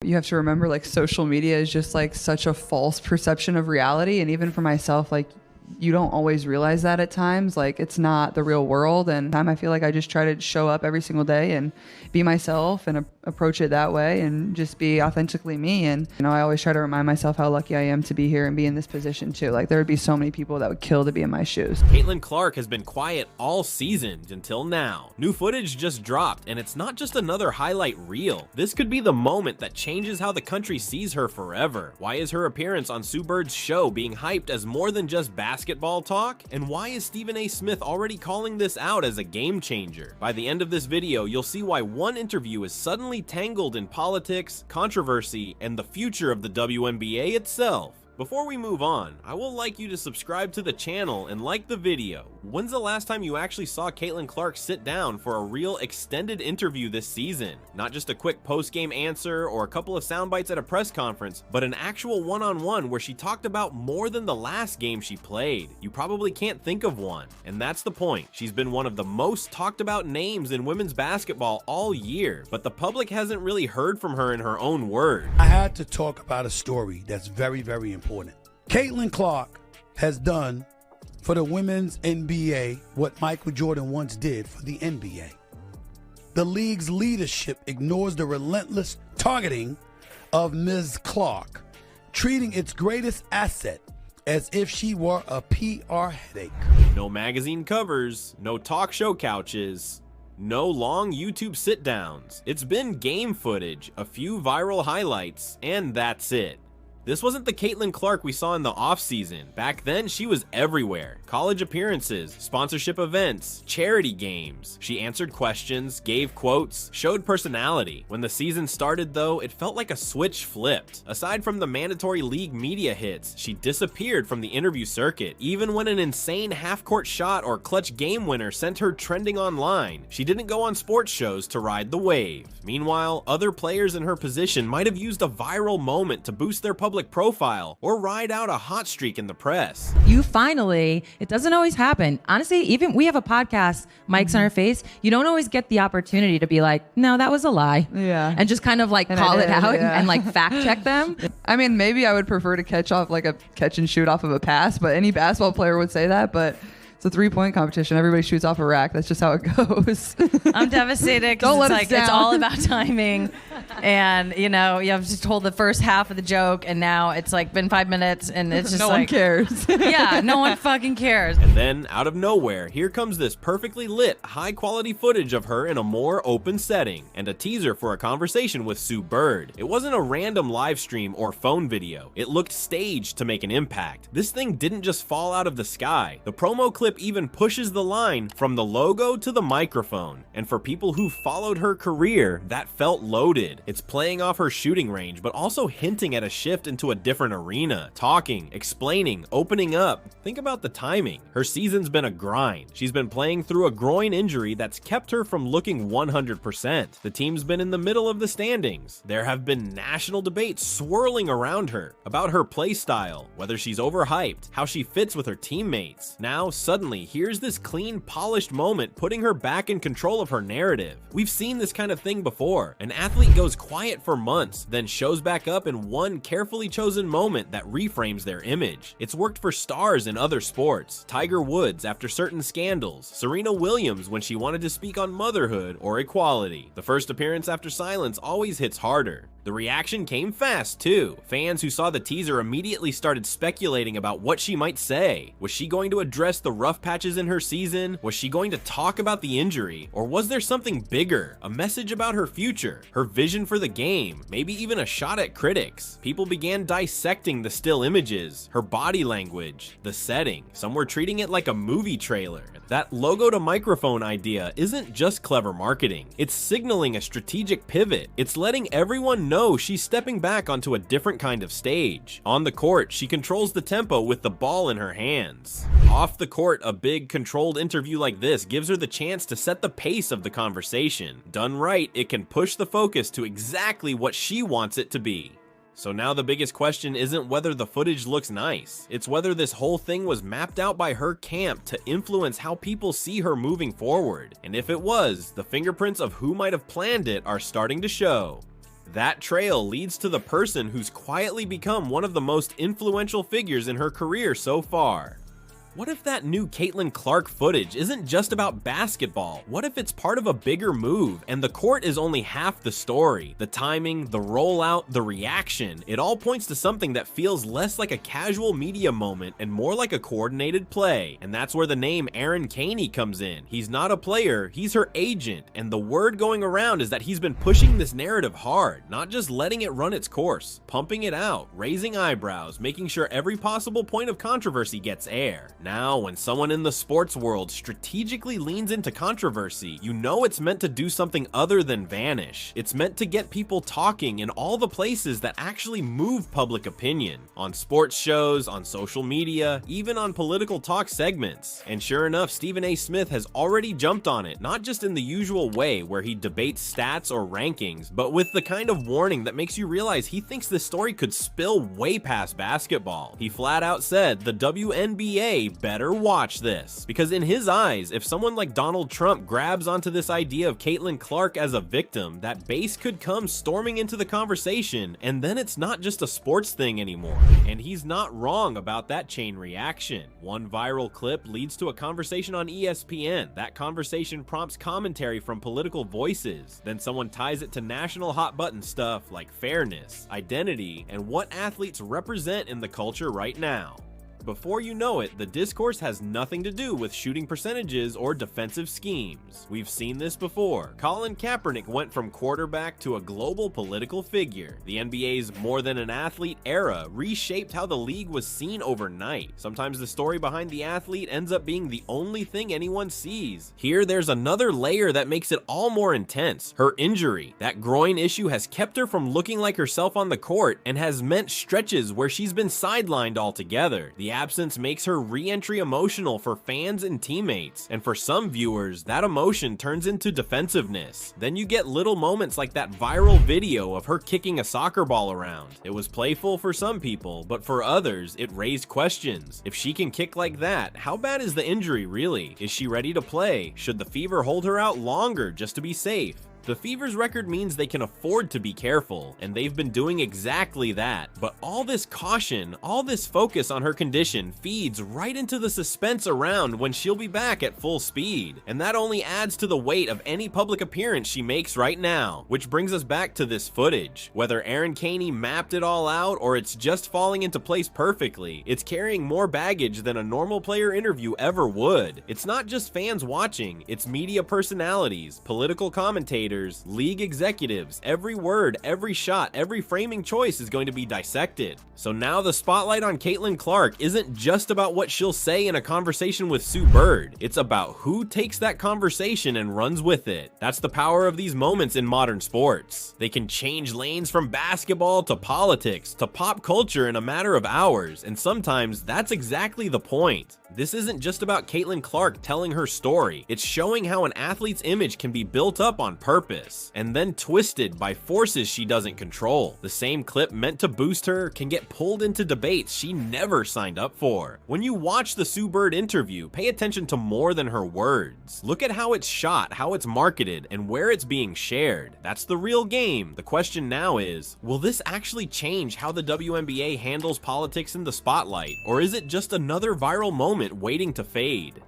You have to remember, like, social media is just like such a false perception of reality. And even for myself, like, you don't always realize that at times. Like, it's not the real world. And I feel like I just try to show up every single day and be myself and approach it that way and just be authentically me. And, you know, I always try to remind myself how lucky I am to be here and be in this position too. Like, there would be so many people that would kill to be in my shoes. Caitlin Clark has been quiet all season until now. New footage just dropped, and it's not just another highlight reel. This could be the moment that changes how the country sees her forever. Why is her appearance on Sue Bird's show being hyped as more than just basketball talk? And why is Stephen A. Smith already calling this out as a game changer? By the end of this video, you'll see why one interview is suddenly tangled in politics, controversy, and the future of the WNBA itself. Before we move on, I will like you to subscribe to the channel and like the video. When's the last time you actually saw Caitlin Clark sit down for a real extended interview this season? Not just a quick post-game answer or a couple of sound bites at a press conference, but an actual one-on-one where she talked about more than the last game she played. You probably can't think of one, and that's the point. She's been one of the most talked about names in women's basketball all year, but the public hasn't really heard from her in her own words. I had to talk about a story that's very, very important. Caitlin Clark has done for the women's NBA what Michael Jordan once did for the NBA. The league's leadership ignores the relentless targeting of Ms. Clark, treating its greatest asset as if she were a PR headache. No magazine covers, no talk show couches, no long YouTube sit-downs. It's been game footage, a few viral highlights, and that's it. This wasn't the Caitlin Clark we saw in the offseason. Back then, she was everywhere. College appearances, sponsorship events, charity games. She answered questions, gave quotes, showed personality. When the season started, though, it felt like a switch flipped. Aside from the mandatory league media hits, she disappeared from the interview circuit. Even when an insane half-court shot or clutch game winner sent her trending online, she didn't go on sports shows to ride the wave. Meanwhile, other players in her position might have used a viral moment to boost their public profile or ride out a hot streak in the press. You finally, it doesn't always happen. Honestly, even we have a podcast, mics on our face. You don't always get the opportunity to be like, no, that was a lie. Yeah. And just kind of like call it out and like fact check them. I mean, maybe I would prefer to catch and shoot off of a pass, but any basketball player would say that. But it's a 3-point competition. Everybody shoots off a rack. That's just how it goes. I'm devastated because it's all about timing. And, you know, you have just told the first half of the joke, and now it's like been 5 minutes, and it's just no one cares. Yeah, no one fucking cares. And then, out of nowhere, here comes this perfectly lit, high-quality footage of her in a more open setting, and a teaser for a conversation with Sue Bird. It wasn't a random live stream or phone video. It looked staged to make an impact. This thing didn't just fall out of the sky. The promo clip even pushes the line from the logo to the microphone. And for people who followed her career, that felt loaded. It's playing off her shooting range, but also hinting at a shift into a different arena. Talking, explaining, opening up. Think about the timing. Her season's been a grind. She's been playing through a groin injury that's kept her from looking 100%. The team's been in the middle of the standings. There have been national debates swirling around her about her play style, whether she's overhyped, how she fits with her teammates. Now, suddenly, here's this clean, polished moment putting her back in control of her narrative. We've seen this kind of thing before. An athlete goes quiet for months, then shows back up in one carefully chosen moment that reframes their image. It's worked for stars in other sports. Tiger Woods after certain scandals, Serena Williams when she wanted to speak on motherhood or equality. The first appearance after silence always hits harder. The reaction came fast too. Fans who saw the teaser immediately started speculating about what she might say. Was she going to address the rough patches in her season? Was she going to talk about the injury? Or was there something bigger? A message about her future, her vision for the game, maybe even a shot at critics? People began dissecting the still images, her body language, the setting. Some were treating it like a movie trailer. That logo to microphone idea isn't just clever marketing. It's signaling a strategic pivot. It's letting everyone know she's stepping back onto a different kind of stage. On the court, she controls the tempo with the ball in her hands. Off the court, a big, controlled interview like this gives her the chance to set the pace of the conversation. Done right, it can push the focus to exactly what she wants it to be. So now the biggest question isn't whether the footage looks nice, it's whether this whole thing was mapped out by her camp to influence how people see her moving forward. And if it was, the fingerprints of who might have planned it are starting to show. That trail leads to the person who's quietly become one of the most influential figures in her career so far. What if that new Caitlin Clark footage isn't just about basketball? What if it's part of a bigger move and the court is only half the story? The timing, the rollout, the reaction, it all points to something that feels less like a casual media moment and more like a coordinated play. And that's where the name Aaron Caney comes in. He's not a player, he's her agent, and the word going around is that he's been pushing this narrative hard, not just letting it run its course, pumping it out, raising eyebrows, making sure every possible point of controversy gets air. Now, when someone in the sports world strategically leans into controversy, you know it's meant to do something other than vanish. It's meant to get people talking in all the places that actually move public opinion. On sports shows, on social media, even on political talk segments. And sure enough, Stephen A. Smith has already jumped on it, not just in the usual way where he debates stats or rankings, but with the kind of warning that makes you realize he thinks this story could spill way past basketball. He flat out said, the WNBA better watch this. Because in his eyes, if someone like Donald Trump grabs onto this idea of Caitlin Clark as a victim, that base could come storming into the conversation, and then it's not just a sports thing anymore. And he's not wrong about that chain reaction. One viral clip leads to a conversation on ESPN. That conversation prompts commentary from political voices. Then someone ties it to national hot button stuff like fairness, identity, and what athletes represent in the culture right now. Before you know it, the discourse has nothing to do with shooting percentages or defensive schemes. We've seen this before. Colin Kaepernick went from quarterback to a global political figure. The NBA's more than an athlete era reshaped how the league was seen overnight. Sometimes the story behind the athlete ends up being the only thing anyone sees. Here, there's another layer that makes it all more intense. Her injury. That groin issue has kept her from looking like herself on the court and has meant stretches where she's been sidelined altogether. The absence makes her re-entry emotional for fans and teammates, and for some viewers, that emotion turns into defensiveness. Then you get little moments like that viral video of her kicking a soccer ball around. It was playful for some people, but for others, it raised questions. If she can kick like that, how bad is the injury really? Is she ready to play? Should the fever hold her out longer just to be safe? The Fever's record means they can afford to be careful, and they've been doing exactly that. But all this caution, all this focus on her condition feeds right into the suspense around when she'll be back at full speed. And that only adds to the weight of any public appearance she makes right now. Which brings us back to this footage. Whether Aaron Caney mapped it all out or it's just falling into place perfectly, it's carrying more baggage than a normal player interview ever would. It's not just fans watching, it's media personalities, political commentators, league executives. Every word, every shot, every framing choice is going to be dissected. So now the spotlight on Caitlin Clark isn't just about what she'll say in a conversation with Sue Bird. It's about who takes that conversation and runs with it. That's the power of these moments in modern sports. They can change lanes from basketball to politics to pop culture in a matter of hours, and sometimes that's exactly the point. This isn't just about Caitlin Clark telling her story. It's showing how an athlete's image can be built up on purpose and then twisted by forces she doesn't control. The same clip meant to boost her can get pulled into debates she never signed up for. When you watch the Sue Bird interview, pay attention to more than her words. Look at how it's shot, how it's marketed, and where it's being shared. That's the real game. The question now is, will this actually change how the WNBA handles politics in the spotlight, or is it just another viral moment waiting to fade?